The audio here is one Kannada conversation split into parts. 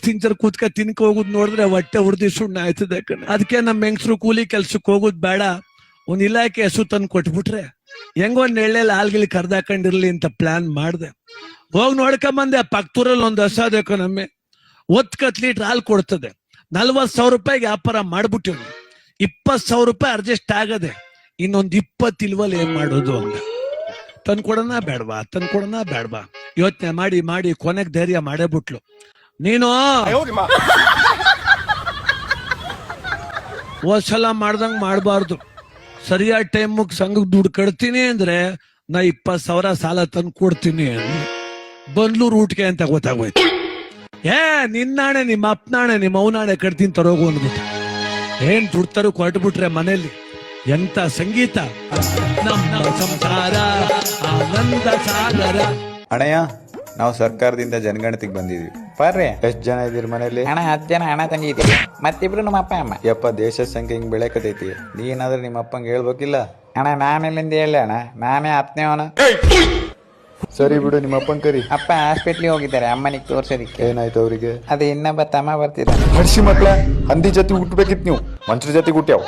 ತಿಂಚರ್ ಕೂತ್ಕ ತಿನ್ಕ ಹೋಗುದ್ ನೋಡಿದ್ರೆ ಹೊಟ್ಟೆ ಹುಡ್ದಿ ಸುಣ್ಣ ಆಯ್ತದೆ ಕಣ. ಅದಕ್ಕೆ ನಮ್ ಹೆಂಗಸರು ಕೂಲಿ ಕೆಲ್ಸಕ್ಕೆ ಹೋಗುದ್ ಬೇಡ, ಒಂದ್ ಇಲಾಖೆ ಹಸು ತಂದು ಕೊಟ್ಬಿಟ್ರೆ ಹೆಂಗೊಂದ್ ಎಳ್ಳೆಲ್ಲ ಹಾಲ್ಗಿಲಿ ಕರ್ದಾಕೊಂಡಿರ್ಲಿ ಅಂತ ಪ್ಲಾನ್ ಮಾಡ್ದೆ. ಹೋಗಿ ನೋಡ್ಕೊಂಬಂದೆ, ಪಕ್ಕತೂರಲ್ಲಿ ಒಂದು ಹಸು ಅದಕ್ಕೆ ನಮ್ಮೆ 10 ಲೀಟರ್ ಹಾಲು ಕೊಡ್ತದೆ. 40,000 ರೂಪಾಯಿಗೆ ವ್ಯಾಪಾರ ಮಾಡ್ಬಿಟ್ಟಿವ್. 20,000 ರೂಪಾಯಿ ಅಡ್ಜಸ್ಟ್ ಆಗದೆ, ಇನ್ನೊಂದ್ 20 ಇಲ್ವಲ್ಲಿ ಏನ್ ಮಾಡೋದು ಅಂತ ತಂದ್ಕೊಡೋಣ ಬೇಡವಾ ಯೋಚನೆ ಮಾಡಿ ಮಾಡಿ ಕೊನೆಗೆ ಧೈರ್ಯ ಮಾಡೇ ಬಿಟ್ಲು. ನೀನು ಹೋದ್ಸಲ ಮಾಡ್ದಂಗ್ ಮಾಡ್ಬಾರ್ದು. ಸರಿಯಾದ ಟೈಮಿಗೆ ಸಂಘಕ್ಕೆ ದುಡ್ಡು ಕಟ್ತೀನಿ ಅಂದ್ರೆ ನಾ 20,000 ಸಾಲ ತಂದು ಕೊಡ್ತೀನಿ ಬಂದ್ಲು ರೂಟ್ಗೆ ಅಂತ ಗೊತ್ತಾಗೋಯ್ತು. ನಿನ್ನಾಣೆ, ನಿಮ್ಮ ಅಪ್ಪನಾಣೆ, ನಿಮ್ಮ ಅವನಾಣೆ ಕಟ್ತೀನಿ ತರೋಗು ಅಂದ್ಬಿಟ್ಟು ಏನ್ ದುಡ್ತಾರು ಕೊಟ್ಬಿಟ್ರೆ ಮನೇಲಿ ಎಂತ ಸಂಗೀತ. ನಮ್ಮ ಸಂಸಾರ ಆನಂದ ಸಾಗರ. ಅಣ್ಣಯ್ಯ, ನಾವು ಸರ್ಕಾರದಿಂದ ಜನಗಣತಿಗೆ ಬಂದಿದ್ವಿ. ಬರ್ರಿ, ಎಷ್ಟ್ ಜನ ಇದೀರಿ ಮನೇಲಿ? ಅಣ್ಣ 10 ಜನ ಅಣ್ಣ ತಂಗಿ ಇದೀವಿ, ಮತ್ತಿಬ್ರು ನಮ್ಮ ಅಪ್ಪ ಅಮ್ಮ. ಯಪ್ಪ, ದೇಶದ ಸಂಖ್ಯೆ ಹಿಂಗ್ ಬೆಳೆಕತೈತಿ. ನೀನಾದ್ರೆ ನಿಮ್ಮ ಅಪ್ಪಂಗೆ ಹೇಳ್ಬೇಕಿಲ್ಲ? ಅಣ್ಣ ನಾನೆಲ್ಲಿಂದ ಹೇಳಿ ಅಣ್ಣ, ನಾನೇ 10ನೇ ಅವನು. ಸರಿ ಬಿಡು, ನಿಮ್ಮ ಅಪ್ಪನ್ ಕರಿ. ಅಪ್ಪ ಹಾಸ್ಪಿಟ್ಲಿಗೆ ಹೋಗಿದ್ದಾರೆ ಅಮ್ಮನಿಗೆ ತೋರ್ಸೋದಿಕ್ಕೆ. ಏನಾಯ್ತು ಅವ್ರಿಗೆ? ಅದು ಇನ್ನೊಬ್ಬ ತಮ್ಮ ಬರ್ತಿದ್ದ. ಹಡ್ಸಿ ಮಕ್ಳ, ಹಂದಿ ಜೊತೆ ಹುಟ್ಬೇಕಿತ್ ನೀವು, ಮನುಷ್ಯರ ಜೊತೆ ಹುಟ್ಟ್ಯಾವ.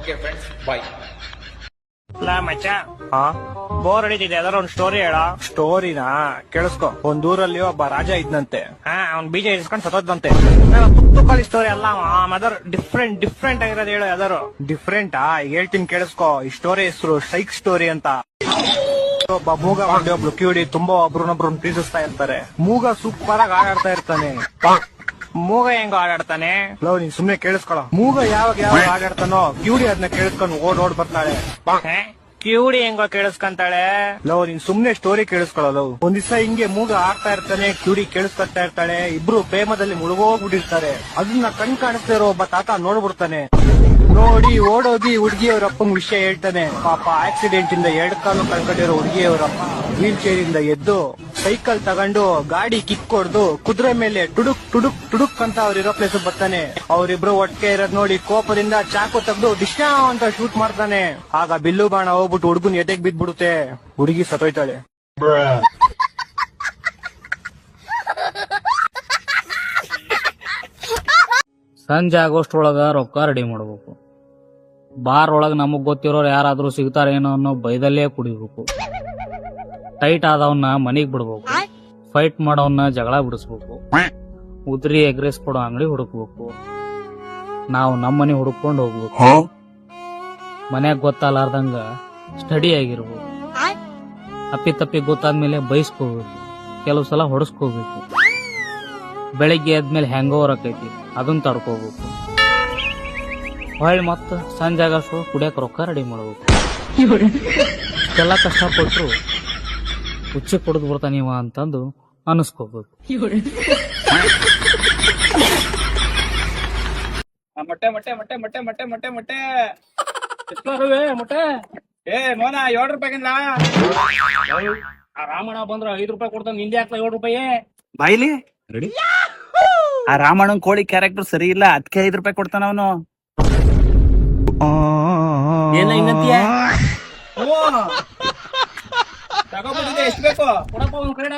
ಓಕೆ ಫ್ರೆಂಡ್ಸ್, ಬಾಯ್. ಮಚ್ಚ ಬೋರ್ ಹೊಡಿತಿದೆ, ಯಾವ್ದಾರ ಒಂದ್ ಸ್ಟೋರಿ ಹೇಳ. ಸ್ಟೋರಿನಾ? ಕೇಳಿಸ್ಕೊ. ಒಂದ್ ಊರಲ್ಲಿ ಒಬ್ಬ ರಾಜ ಇದ್ನಂತೆ. ಅವ್ನ್ ಬೀಜ ಇಸ್ಕೊಂಡ್ ಸತ್ತೋದಂತೆ. ತುಕ್ಕಳಿ ಸ್ಟೋರಿ ಅಲ್ಲ ಅದರ ಡಿಫ್ರೆಂಟ್ ಆಗಿರೋದು ಹೇಳು. ಯಾವ್ದಾರು ಡಿಫ್ರೆಂಟಾ? ಹೇಳ್ತೀನಿ ಕೇಳಿಸ್ಕೊ. ಈ ಸ್ಟೋರಿ ಹೆಸರು ಸೈಕ್ ಸ್ಟೋರಿ ಅಂತ. ಒಬ್ಬ ಮೂಗ ಮಾಡಿ ಒಬ್ಳು ಕಿವಿಡಿ ತುಂಬಾ ಒಬ್ರನ್ನೊಬ್ರನ್ನ ಪ್ರೀತಿಸ್ತಾ ಇರ್ತಾರೆ. ಮೂಗ ಸೂಪರ್ ಆಗಿ ಆಡಾಡ್ತಾ ಇರ್ತಾನೆ. ಮೂಗ ಹೆಂಗ ಆಡಾಡ್ತಾನೆ? ಲವ್, ನೀನ್ ಸುಮ್ನೆ ಕೇಳಿಸ್ಕೊಳ. ಮೂಗ ಯಾವಾಗ ಆಡಾಡ್ತಾನೋ ಕಿವಿಡಿ ಅದನ್ನ ಕೇಳಿಸ್ಕೊಂಡು ಓಡ್ ಬರ್ತಾಳೆ. ಕಿವಿಡಿ ಹೆಂಗ ಕೇಳಿಸ್ಕೊಂತಾಳೆ? ಲವ್, ನೀನ್ ಸುಮ್ನೆ ಸ್ಟೋರಿ ಕೇಳಿಸ್ಕೊಳ್ಳೋದು. ಒಂದ್ ದಿವಸ ಹಿಂಗೆ ಮೂಗ ಆಡ್ತಾ ಇರ್ತಾನೆ, ಕಿವಿಡಿ ಕೇಳಿಸ್ಕೊತಾ ಇರ್ತಾಳೆ. ಇಬ್ರು ಪ್ರೇಮದಲ್ಲಿ ಮುಳುಗೋಗ್ಬಿಟ್ಟಿರ್ತಾರೆ. ಅದನ್ನ ಕಣ್ ಕಾಣಿಸ್ತಾ ಇರೋ ಒಬ್ಬ ತಾತ ನೋಡ್ಬಿಡ್ತಾನೆ. ನೋಡಿ ಓಡೋಗಿ ಹುಡುಗಿಯವ್ರ ಅಪ್ಪಂಗ್ ವಿಷಯ ಹೇಳ್ತಾನೆ. ಪಾಪ ಆಕ್ಸಿಡೆಂಟ್ ಇಂದ 2 ಕಾಲು ಕಳ್ಕೊಂಡಿರೋ ಹುಡುಗಿಯವರಪ್ಪ ವೀಲ್ ಚೇರ್ ಇಂದ ಎದ್ದು ಸೈಕಲ್ ತಗೊಂಡು ಗಾಡಿ ಕಿಕ್ ಕೊಡ್ದು ಕುದುರೆ ಮೇಲೆ ಟುಡುಕ್ ಅಂತ ಅವ್ರಿರೋ ಪ್ಲೇಸ್ ಬರ್ತಾನೆ. ಅವ್ರಿಬ್ರು ಒಟ್ಟಿಗೆ ಇರೋದ್ ನೋಡಿ ಕೋಪದಿಂದ ಚಾಕು ತೆಗೆದು ಡಿಶ್ನಾ ಅಂತ ಶೂಟ್ ಮಾಡ್ತಾನೆ. ಆಗ ಬಿಲ್ಲು ಬಾಣ ಹೋಗ್ಬಿಟ್ಟು ಹುಡುಗನ್ ಎದೆಗ್ ಬಿದ್ಬಿಡುತ್ತೆ. ಹುಡುಗಿ ಸತ್ತೋಯ್ತಾಳೆ. ಸಂಜೆ ಆಗೋಷ್ಟ್ರೊಳಗ ರೊಕ್ಕ ರೆಡಿ ಮಾಡ್ಬೇಕು. ಬಾರ್ ಒಳಗ ನಮಗ್ ಗೊತ್ತಿರೋರು ಯಾರಾದ್ರೂ ಸಿಗ್ತಾರೇನೋ ಅನ್ನೋ ಬೈದಲ್ಲೇ ಕುಡಿಬೇಕು. ಟೈಟ್ ಆದವನ್ನ ಮನಿಗ್ ಬಿಡ್ಬೇಕು. ಫೈಟ್ ಮಾಡೋವನ್ನ ಜಗಳ ಬಿಡಿಸ್ಬೇಕು. ಉದ್ರಿ ಎಗ್ರೆಸ್ ಕೊಡೋ ಅಂಗಡಿ ಹುಡುಕ್ಬೇಕು. ನಾವು ನಮ್ಮನೆ ಹುಡುಕೊಂಡು ಹೋಗ್ಬೇಕು. ಮನ್ಯಾಗ ಗೊತ್ತಾಲಾರ್ದಂಗ ಸ್ಟಡಿ ಆಗಿರ್ಬೇಕು. ಅಪ್ಪಿ ಗೊತ್ತಾದ್ಮೇಲೆ ಬೈಸ್ಕೋಬೇಕು. ಕೆಲವು ಸಲ ಹೊಡಸ್ಕೋಬೇಕು. ಬೆಳಿಗ್ಗೆ ಎದ್ಮೇಲೆ ಹ್ಯಾಂಗ್ ಓವರ್ ಆಕೈತಿ, ಅದನ್ನ ತಡ್ಕೋಬೇಕು. ಹೊಳ್ಳಿ ಮತ್ತ ಸಂಜೆ ಆಗಷ್ಟು ಕುಡಿಯಕ್ ರೊಕ್ಕ ರೆಡಿ ಮಾಡ್ಬೇಕು. ಇಷ್ಟೆಲ್ಲ ಕಷ್ಟಪಟ್ರು ಹುಚ್ಚಿ ಕುಡಿದ್ ಬಿಡ್ತಾನೀವ ಅಂತಂದು ಅನಿಸ್ಕೋಬೇಕು. ಮೊಟ್ಟೆ ಮೊಟ್ಟೆ ಮೊಟ್ಟೆ ಮೊಟ್ಟೆ ಮೊಟ್ಟೆ ಮೊಟ್ಟೆ ಮೊಟ್ಟೆ ಮೊಟ್ಟೆ. ಮೋನ 7 ರೂಪಾಯಿಗಿಲ್ಲ. ರಾಮಣ್ಣ ಬಂದ್ರ 5 ರೂಪಾಯಿ ಕೊಡ್ತಾನ, ನಿಂದೆ ಹಾಕ್ಲ 7 ರೂಪಾಯಿ. ಬಾಯ್ಲಿ ರೆಡಿ. ಆ ರಾಮಣ್ಣನ್ ಕೋಳಿ ಕ್ಯಾರೆಕ್ಟರ್ ಸರಿ ಇಲ್ಲ, ಅದಕ್ಕೆ 5 ರೂಪಾಯಿ ಕೊಡ್ತಾನ ಅವನು. ಏನ ಹಿಂಗಂತೀಯ? ತಗೋಬಿಟ್ಟಿದೆ, ಎಷ್ಟು ಬೇಕು? ಕೊಡಪ್ಪ ಒಂದ್ ಕಡೆ